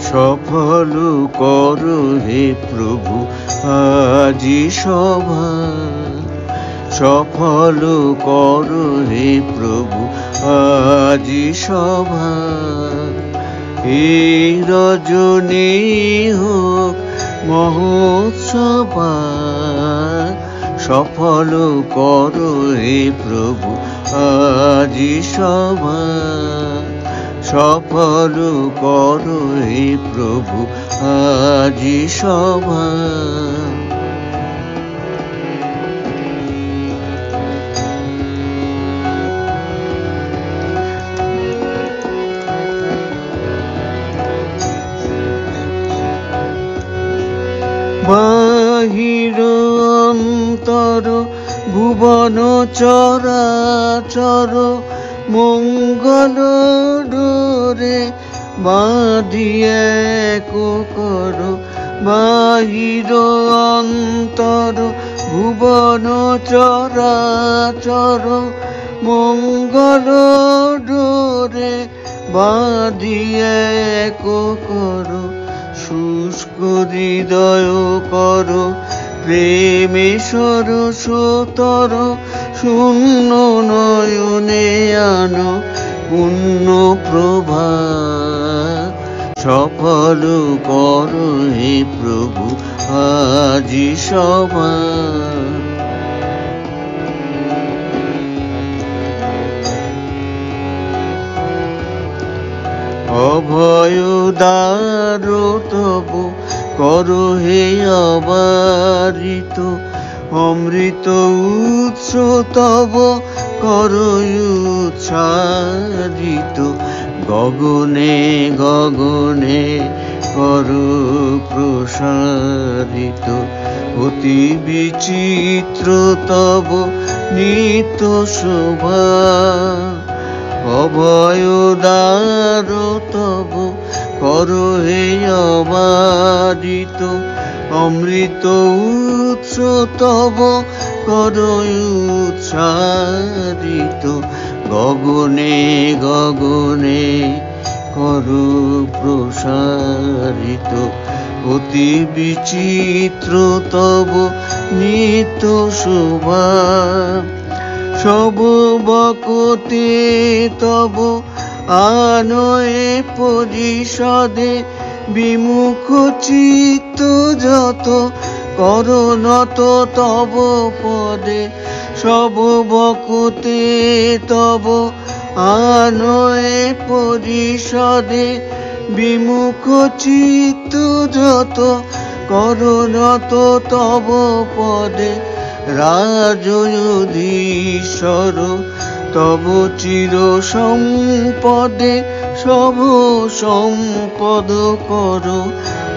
সফল করো হে প্রভু আজি সভা, সফল করো হে প্রভু আজি সভা। এই রজনী হোক মহোৎসবা, সফল করো হে প্রভু আজি সভা, সফল করো হে প্রভু আজি সভা। বাহির অন্তর ভুবন চরাচর মঙ্গল ডোরে বাঁধিয়ে এক করো। বাহির অন্তর ভুবন চরাচর মঙ্গল ডোরে বাঁধিয়ে এক করো। শুষ্ক হৃদয় করো প্রেমে সরসতর, শূন্য নয়নে আনো পুণ্য প্রভা। সফল করো হে প্রভু আজি সভা, অভয় দারো তবু করো হে অবারিত। অমৃত উৎস তব করো উচ্ছারিত। গগনে গগনে করো প্রসারিত। অতি বিচিত্র তব নিত্য শোভা। অভয় দারো তব করো হে অবারিত। অমৃত উৎস তব করো উচ্ছারিত। গগনে গগনে করো প্রসারিত। অতি বিচিত্র তব নিত্য শোভা। সব বকতে তব আনয়ে পরিষদে, বিমুখ চিত্ত যত করো নত তব পদে। সব বকতে তব আনয়ে পরিষদে, বিমুখ চিত্ত যত করো নত তব পদে। রাজয়োধীশ্বর তব চির সম্পদে, সব সম্পদ করো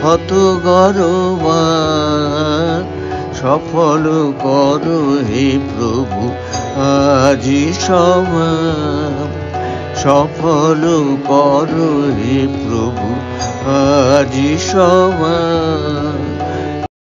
হত গৌরবান। সফল করো হে প্রভু আজি সভা, সফল করো হে প্রভু আজি সভা।